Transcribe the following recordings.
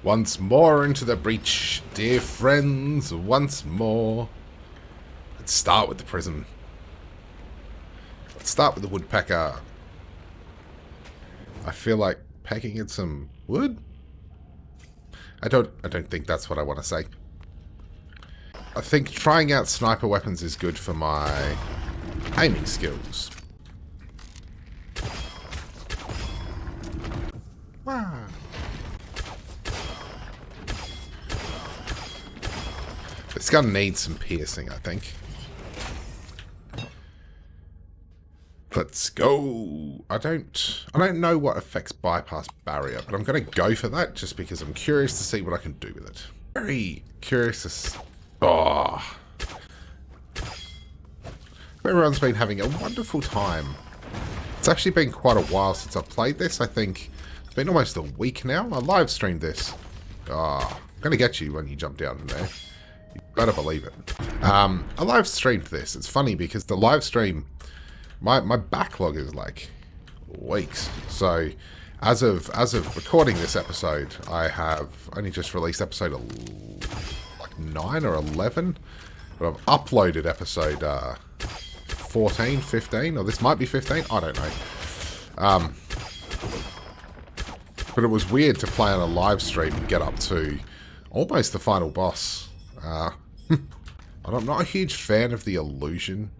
Once more into the breach, dear friends, once more. Let's start with the prism. Let's start with the woodpecker. I feel like pecking at some wood? I don't think that's what I want to say. I think trying out sniper weapons is good for my aiming skills. Wow. This gun needs some piercing, I think. Let's go. I don't know what affects bypass barrier, but I'm going to go for that just because I'm curious to see what I can do with it. Very curious to... Oh. Everyone's been having a wonderful time. It's actually been quite a while since I've played this. I think it's been almost a week now. I live streamed this. I'm going to get you when you jump down in there. You better believe it. I live streamed this. It's funny because the live stream... My backlog is like weeks. So as of recording this episode, I have only just released episode like 9 or 11. But I've uploaded episode 14, 15, or this might be 15. I don't know. But it was weird to play on a live stream and get up to almost the final boss. I'm not a huge fan of the illusion.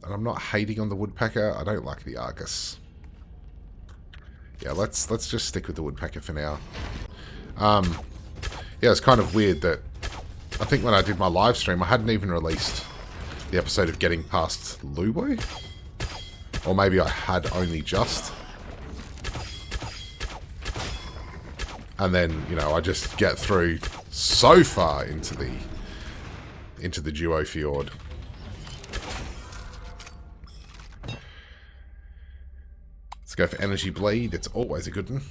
And I'm not hating on the woodpecker. I don't like the Argus. Yeah, let's just stick with the woodpecker for now. Yeah, it's kind of weird that I think when I did my live stream, I hadn't even released the episode of getting past Lubo. Or maybe I had only just. And then, you know, I just get through so far into the Duo Fjord. Let's go for Energy Blade. It's always a good one.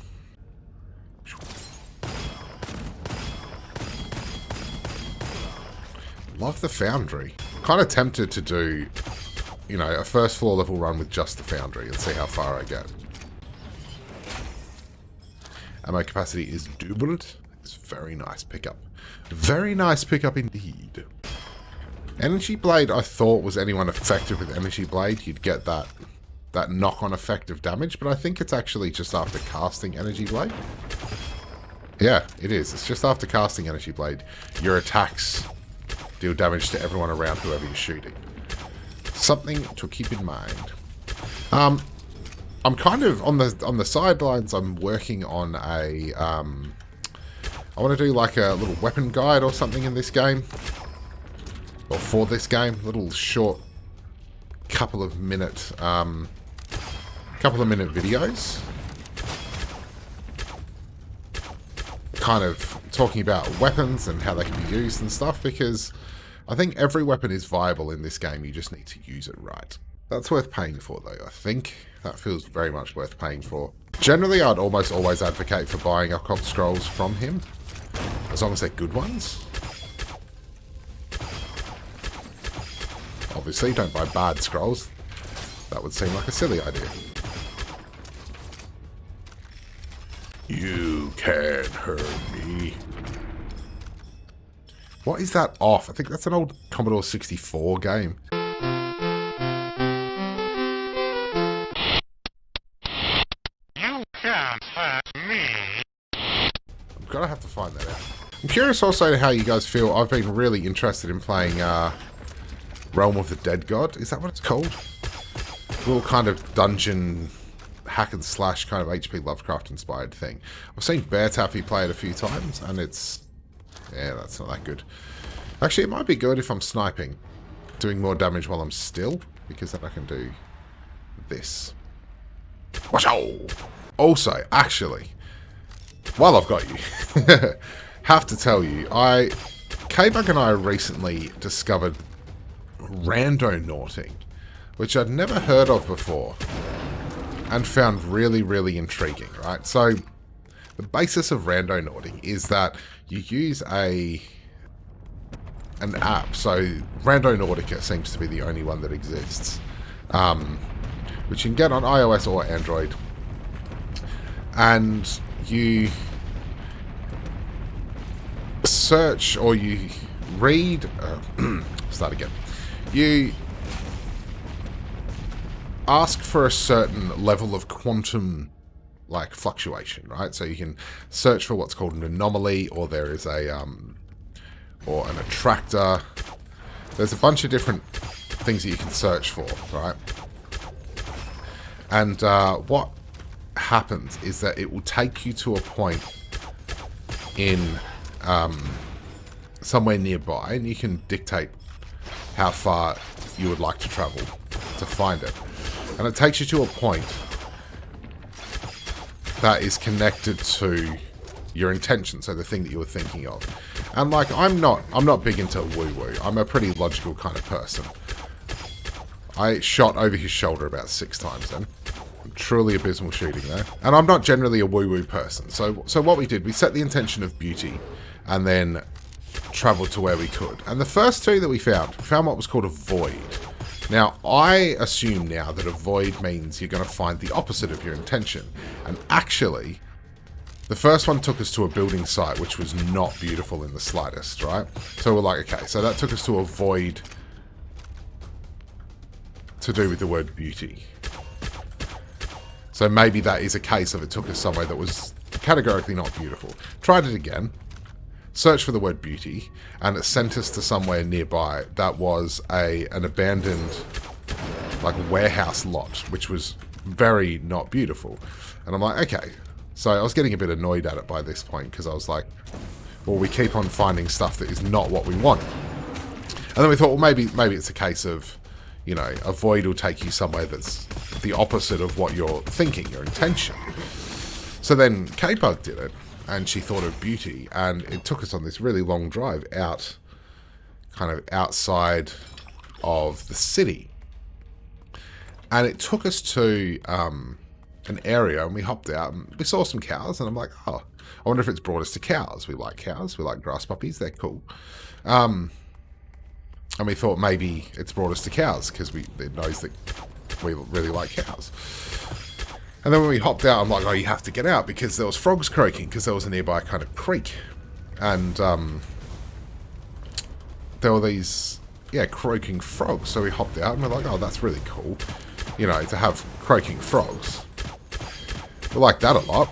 Love the Foundry. Kind of tempted to do, you know, a first floor level run with just the Foundry and see how far I get. Ammo capacity is doubled. It's very nice pickup. Very nice pickup indeed. Energy Blade, I thought was anyone effective with Energy Blade, you'd get that knock-on effect of damage, but I think it's actually just after casting Energy Blade. Yeah, it is. It's just after casting Energy Blade. Your attacks deal damage to everyone around whoever you're shooting. Something to keep in mind. I'm kind of on the sidelines. I'm working on a I want to do like a little weapon guide or something in this game, or for this game. Little short couple of minute videos, kind of talking about weapons and how they can be used and stuff, because I think every weapon is viable in this game. You just need to use it right. That's worth paying for, though. I think that feels very much worth paying for. Generally, I'd almost always advocate for buying occult scrolls from him, as long as they're good ones. Obviously, don't buy bad scrolls. That would seem like a silly idea. You can't hurt me. What is that off? I think that's an old Commodore 64 game. You can't hurt me. I'm gonna have to find that out. I'm curious also how you guys feel. I've been really interested in playing Realm of the Dead God. Is that what it's called? A little kind of dungeon hack and slash kind of H.P. Lovecraft inspired thing. I've seen Bear Taffy play it a few times, and it's... yeah, that's not that good. Actually, it might be good if I'm sniping, doing more damage while I'm still, because then I can do this. Watch out! Also, actually, while I've got you, have to tell you, K-Bug and I recently discovered randonauting, which I'd never heard of before, and found really, really intriguing, right? So, the basis of randonauting is that you use an app. So, Randonautica seems to be the only one that exists, which you can get on iOS or Android. and you search or you read. Start again. You ask for a certain level of quantum like fluctuation, right? So you can search for what's called an anomaly, or there is a or an attractor. There's a bunch of different things that you can search for, right? And what happens is that it will take you to a point in somewhere nearby, and you can dictate how far you would like to travel to find it. And it takes you to a point that is connected to your intention, so the thing that you were thinking of. And like, I'm not big into woo-woo. I'm a pretty logical kind of person. I shot over his shoulder about 6 times then. Truly abysmal shooting there. And I'm not generally a woo-woo person. So what we did, we set the intention of beauty and then traveled to where we could. And the first 2 that we found what was called a void. Now, I assume now that a void means you're going to find the opposite of your intention. And actually, the first one took us to a building site which was not beautiful in the slightest, right? So we're like, okay, so that took us to a void to do with the word beauty. So maybe that is a case of it took us somewhere that was categorically not beautiful. Tried it again. Searched for the word beauty, and it sent us to somewhere nearby that was an abandoned like warehouse lot, which was very not beautiful. And I'm like, okay. So I was getting a bit annoyed at it by this point, because I was like, well, we keep on finding stuff that is not what we want. And then we thought, well, maybe it's a case of, you know, a void will take you somewhere that's the opposite of what you're thinking, your intention. So then K-Bug did it, and she thought of beauty, and it took us on this really long drive out, kind of outside of the city. And it took us to an area, and we hopped out, and we saw some cows, and I'm like, oh, I wonder if it's brought us to cows. We like cows, we like grass puppies, they're cool. And we thought maybe it's brought us to cows, because it knows that we really like cows. And then when we hopped out, I'm like, oh, you have to get out, because there was frogs croaking, because there was a nearby kind of creek. And there were these, croaking frogs. So we hopped out, and we're like, oh, that's really cool, you know, to have croaking frogs. We liked that a lot.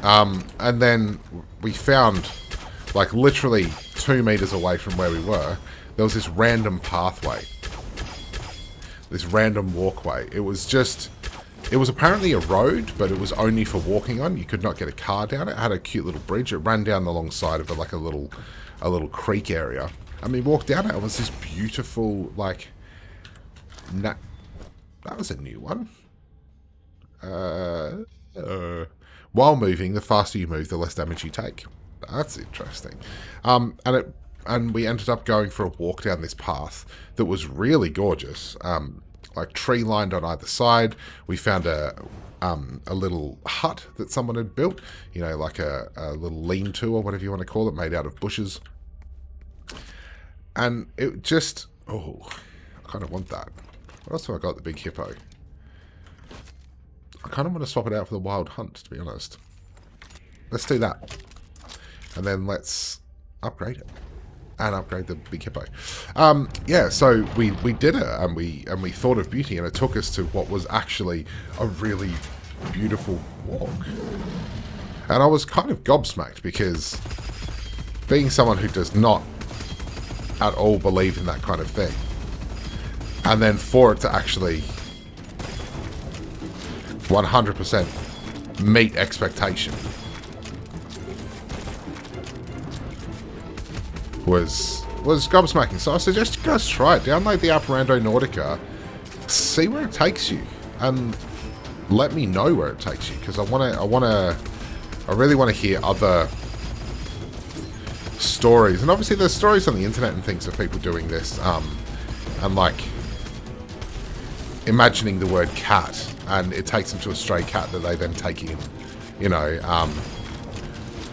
And then we found, like, literally 2 meters away from where we were, there was this random pathway. This random walkway. It was apparently a road, but it was only for walking on. You could not get a car down it. It had a cute little bridge. It ran down alongside of it, like a little creek area. And we walked down it. It was this beautiful, like, that was a new one. While moving, the faster you move, the less damage you take. That's interesting. And we ended up going for a walk down this path that was really gorgeous. Like tree lined on either side. We found a little hut that someone had built, you know, like a little lean-to or whatever you want to call it, made out of bushes. And it just, oh, I kind of want that. What else have I got? The big hippo. I kind of want to swap it out for the wild hunt, to be honest. Let's do that. And then let's upgrade it. And upgrade the big hippo. So we did it, and we thought of beauty, and it took us to what was actually a really beautiful walk. And I was kind of gobsmacked, because being someone who does not at all believe in that kind of thing, and then for it to actually 100% meet expectation was gobsmacking. So I suggest you guys try it. Download the Operando Nordica, see where it takes you, and let me know where it takes you, because I really want to hear other stories. And obviously there's stories on the internet and things of people doing this, and like imagining the word cat, and it takes them to a stray cat that they then take in, you know,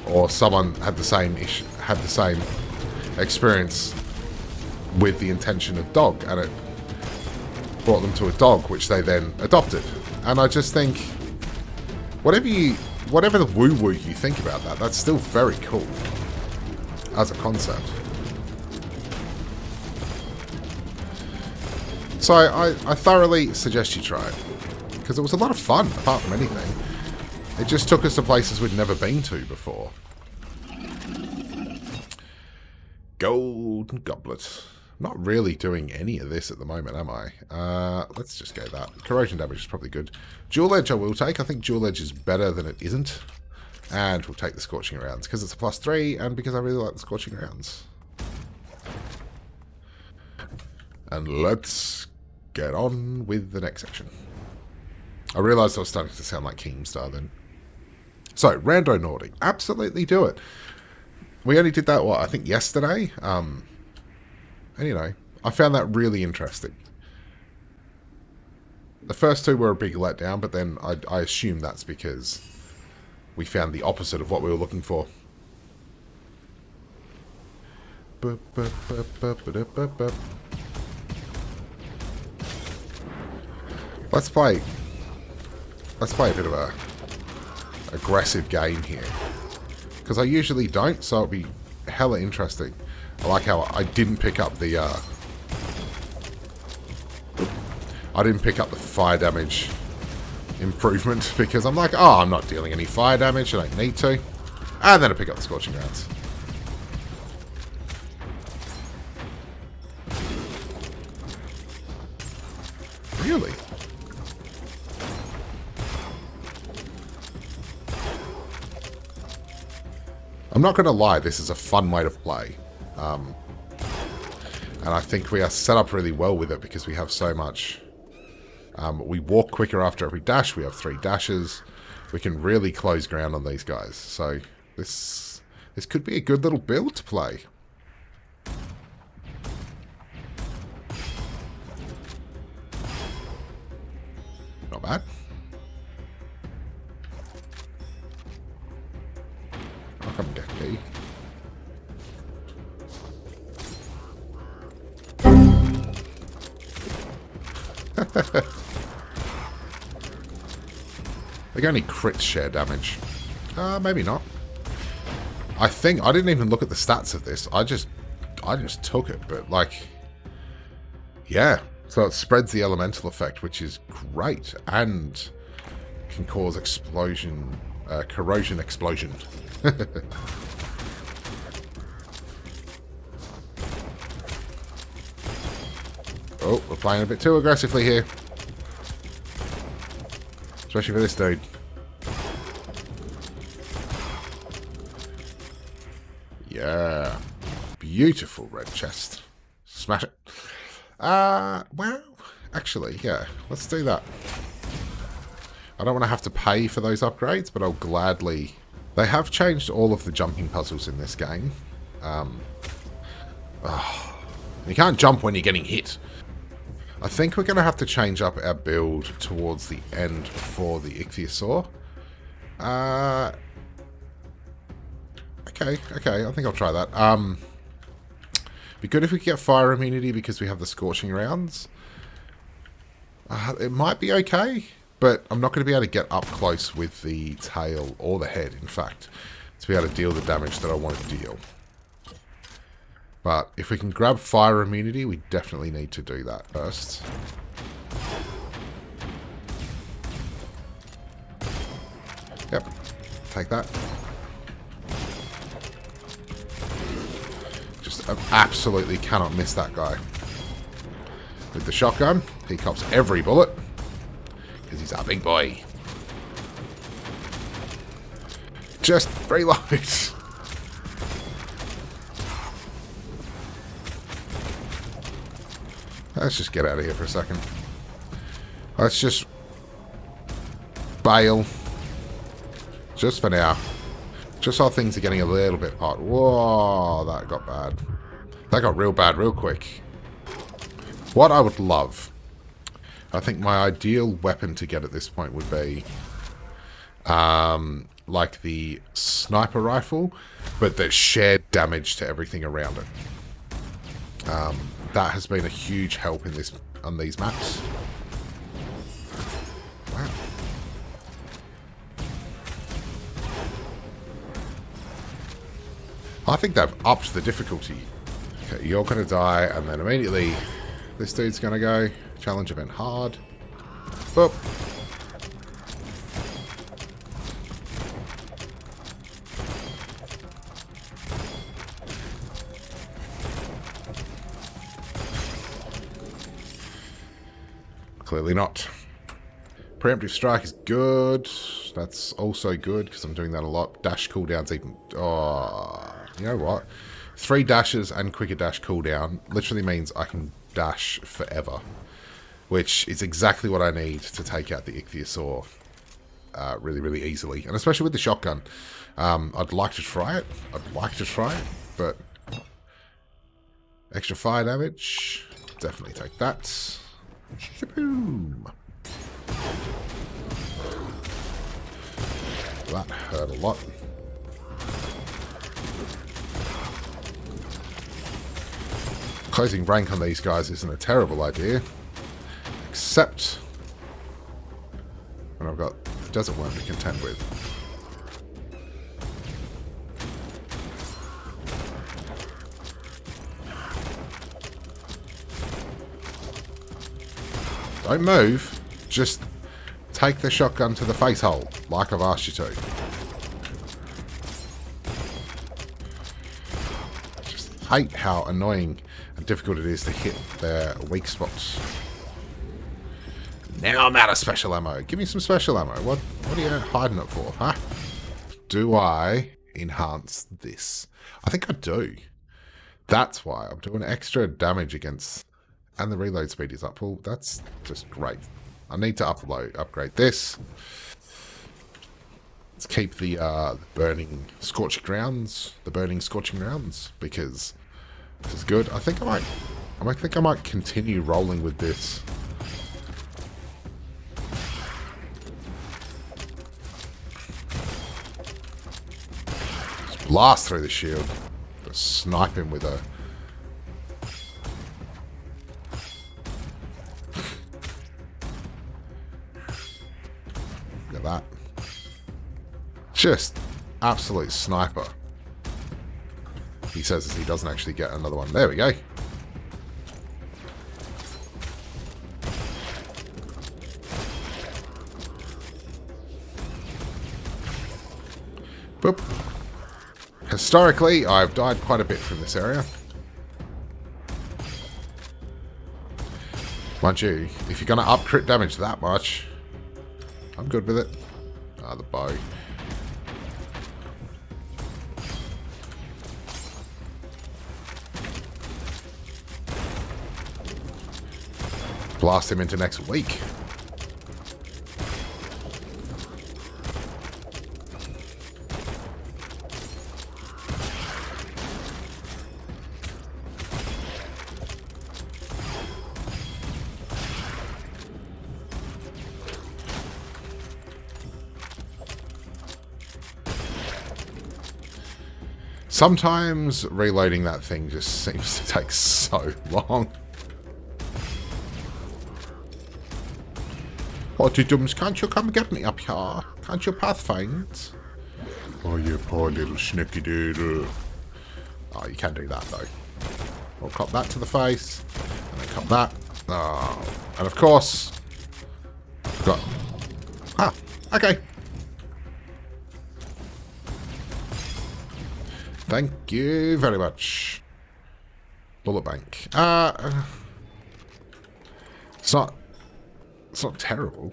or someone had the same experience with the intention of dog, and it brought them to a dog which they then adopted. And I just think whatever you whatever the woo-woo you think about that, that's still very cool as a concept. So I thoroughly suggest you try it, because it was a lot of fun, apart from anything. It just took us to places we'd never been to before. Golden Goblet. I'm not really doing any of this at the moment, am I? Let's just go that. Corrosion damage is probably good. Dual Edge I will take. I think Dual Edge is better than it isn't. And we'll take the Scorching Rounds, because it's a +3, and because I really like the Scorching Rounds. And let's get on with the next section. I realised I was starting to sound like Keemstar then. So, Rando Nordic. Absolutely do it. We only did that, what, I think yesterday? And, you know, I found that really interesting. The first two were a big letdown, but then I assume that's because we found the opposite of what we were looking for. Let's play a bit of a aggressive game here, because I usually don't, so it'll be hella interesting. I like how I didn't pick up the fire damage improvement, because I'm like, oh, I'm not dealing any fire damage, I don't need to. And then I pick up the Scorching Rounds. Really? I'm not going to lie, this is a fun way to play. And I think we are set up really well with it, because we have so much. We walk quicker after every dash. We have 3 dashes. We can really close ground on these guys. So this could be a good little build to play. Not bad. I'll come and get key. They only crit share damage. Maybe not. I think I didn't even look at the stats of this. I just took it, but like, yeah. So it spreads the elemental effect, which is great, and can cause explosion, corrosion explosion. Oh, we're playing a bit too aggressively here. Especially for this dude. Yeah. Beautiful red chest. Smash it. Well, actually, yeah. Let's do that. I don't want to have to pay for those upgrades, but I'll gladly... They have changed all of the jumping puzzles in this game. You can't jump when you're getting hit. I think we're going to have to change up our build towards the end for the Ichthyosaur. Okay, I think I'll try that. Be good if we could get fire immunity because we have the Scorching Rounds. It might be okay, but I'm not going to be able to get up close with the tail or the head, in fact, to be able to deal the damage that I want to deal. But if we can grab fire immunity, we definitely need to do that first. Yep, take that. Just absolutely cannot miss that guy. With the shotgun, he cops every bullet, because he's a big boy. Just reload. Let's just get out of here for a second. Let's just bail. Just for now. Just while things are getting a little bit hot. Whoa, that got bad. That got real bad real quick. What I would love, I think my ideal weapon to get at this point would be like the sniper rifle, but that shared damage to everything around it. That has been a huge help in this on these maps. Wow. I think they've upped the difficulty. Okay, you're going to die, and then immediately this dude's going to go. Challenge event hard. Boop. Clearly not. Preemptive strike is good. That's also good because I'm doing that a lot. Dash cooldown's even... Oh, you know what? 3 dashes and quicker dash cooldown literally means I can dash forever. Which is exactly what I need to take out the Ichthyosaur really, really easily. And especially with the shotgun. I'd like to try it. But... Extra fire damage. Definitely take that. Shaboom. That hurt a lot. Closing rank on these guys isn't a terrible idea. Except when I've got Desert Worm to contend with. Don't move. Just take the shotgun to the face hole, like I've asked you to. Just hate how annoying and difficult it is to hit their weak spots. Now I'm out of special ammo. Give me some special ammo. What are you hiding it for, huh? Do I enhance this? I think I do. That's why I'm doing extra damage against... And the reload speed is up. Well, that's just great. I need to upgrade this. Let's keep the burning scorching grounds. Because this is good. I think I might continue rolling with this. Just blast through the shield. Just snipe him with a... that. Just absolute sniper. He says as he doesn't actually get another one. There we go. Boop. Historically, I've died quite a bit from this area. Mind you, if you're going to up crit damage that much, I'm good with it. Ah, the bow. Blast him into next week. Sometimes reloading that thing just seems to take so long. Potty Dums, can't you come get me up here? Can't you pathfind? Oh, you poor little snicky doodle. Oh, you can do that though. We'll cop that to the face. And then cop that. Oh. And of course... got... Ah, okay. Thank you very much. Bullet bank. It's not terrible.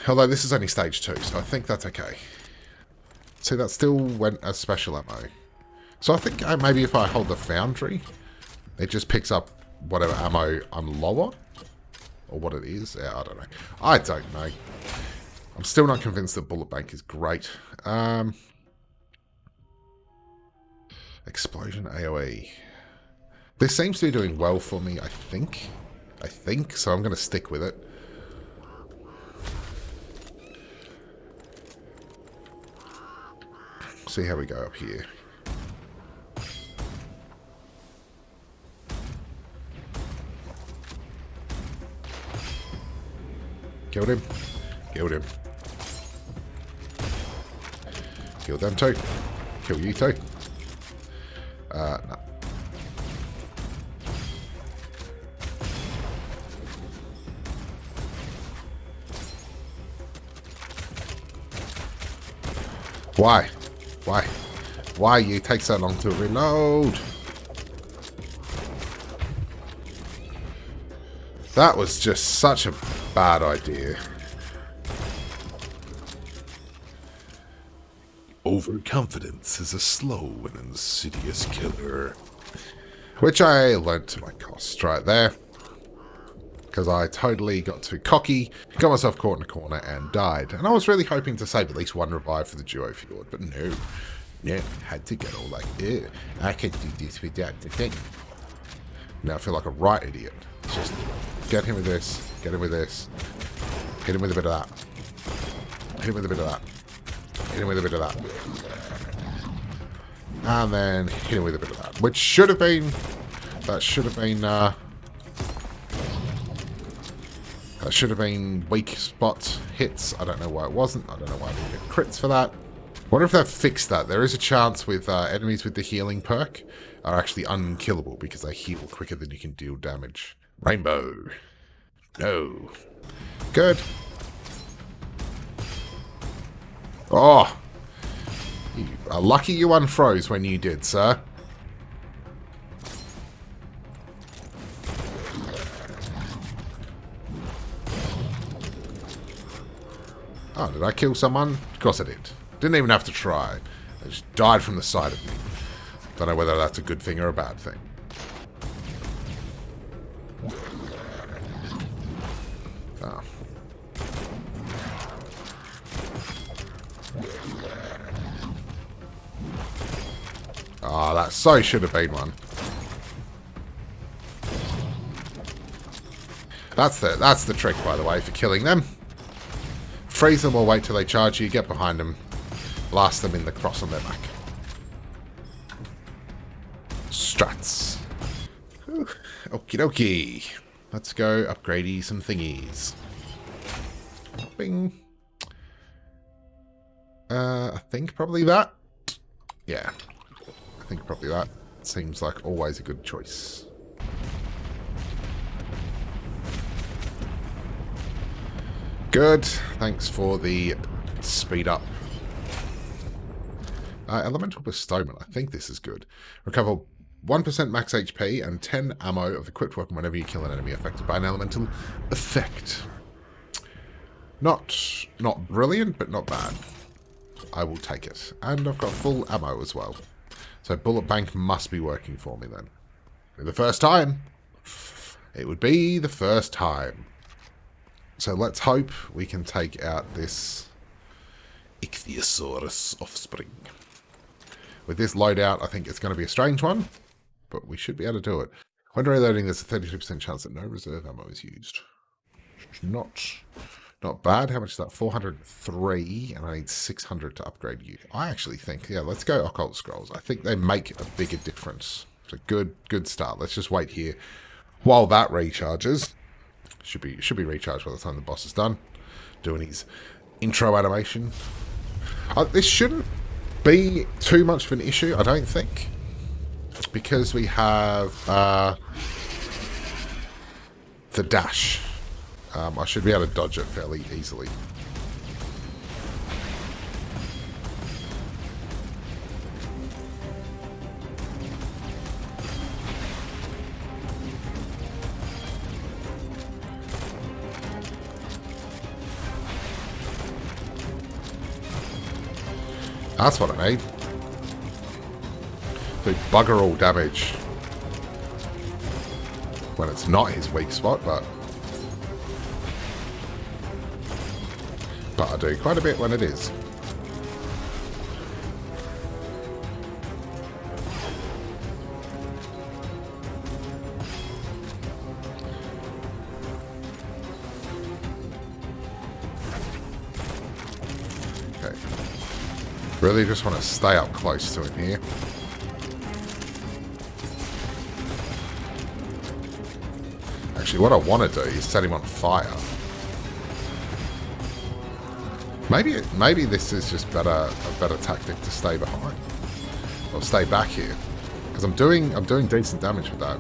Although this is only stage 2, so I think that's okay. See, that still went as special ammo. So I think maybe if I hold the foundry, it just picks up whatever ammo I'm low on. Or what it is. Yeah, I don't know. I don't know. I'm still not convinced that bullet bank is great. Explosion AoE. This seems to be doing well for me, I think. So I'm going to stick with it. See how we go up here. Killed him. Killed him. Kill them too. Kill you too. No. Why? Why? Why you take so long to reload? That was just such a bad idea. Overconfidence is a slow and insidious killer. Which I learnt to my cost right there. Because I totally got too cocky, got myself caught in a corner and died. And I was really hoping to save at least one revive for the duo fjord, but no. No, had to get all like, ew, I can do this without the thing. Now I feel like a right idiot. Just get him with this, get him with this, hit him with a bit of that, hit him with a bit of that. Hit him with a bit of that. And then hit him with a bit of that. Which should have been... That should have been... that should have been weak spot hits. I don't know why it wasn't. I don't know why I didn't get crits for that. Wonder if they've fixed that. There is a chance with enemies with the healing perk are actually unkillable because they heal quicker than you can deal damage. Rainbow. No. Good. Oh, you are lucky you unfroze when you did, sir. Oh, did I kill someone? Of course I did. Didn't even have to try. I just died from the side of me. Don't know whether that's a good thing or a bad thing. Oh. Oh, that so should have been one. That's the trick, by the way, for killing them. Freeze them or wait till they charge you, get behind them, blast them in the cross on their back. Strats. Whew. Okie dokie. Let's go upgrade some thingies. Bing. I think probably that. Yeah. I think probably that. Seems like always a good choice. Good. Thanks for the speed up. Elemental Bestowment. I think this is good. Recover 1% max HP and 10 ammo of equipped weapon whenever you kill an enemy affected by an elemental effect. Not brilliant, but not bad. I will take it. And I've got full ammo as well. So bullet bank must be working for me then. For the first time. It would be the first time. So let's hope we can take out this Ichthyosaurus offspring. With this loadout, I think it's going to be a strange one, but we should be able to do it. When reloading, there's a 32% chance that no reserve ammo is used. Not bad. How much is that? 403, and I need 600 to upgrade you. I actually think, yeah, let's go Occult Scrolls. I think they make a bigger difference. It's a good start. Let's just wait here while that recharges. Should be recharged by the time the boss is done. Doing his intro animation. This shouldn't be too much of an issue, I don't think. Because we have the dash. I should be able to dodge it fairly easily. That's what I need. Do bugger all damage when it's not his weak spot, but I do quite a bit when it is. Okay. Really just want to stay up close to him here. Actually, what I want to do is set him on fire. Maybe this is just a better tactic to stay behind. Or stay back here. Because I'm doing decent damage with that.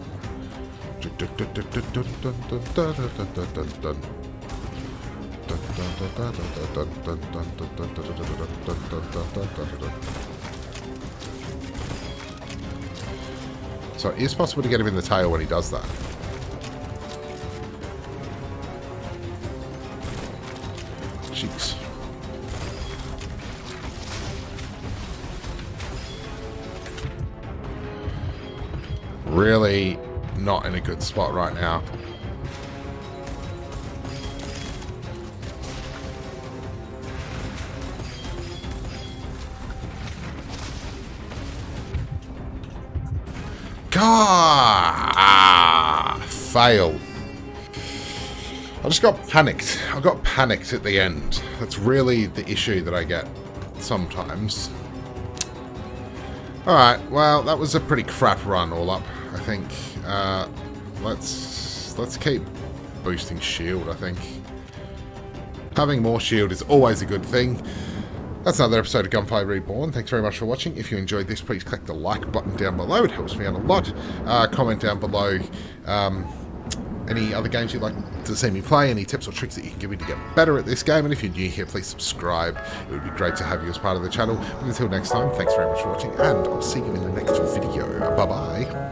So it is possible to get him in the tail when he does that. Jeez. Really not in a good spot right now. Fail. I just got panicked. I got panicked at the end. That's really the issue that I get sometimes. Alright, well, that was a pretty crap run all up, I think. Let's keep boosting shield, I think. Having more shield is always a good thing. That's another episode of Gunfire Reborn. Thanks very much for watching. If you enjoyed this, please click the like button down below. It helps me out a lot. Comment down below any other games you'd like to see me play, any tips or tricks that you can give me to get better at this game. And if you're new here, please subscribe. It would be great to have you as part of the channel. But until next time, thanks very much for watching, and I'll see you in the next video. Bye-bye.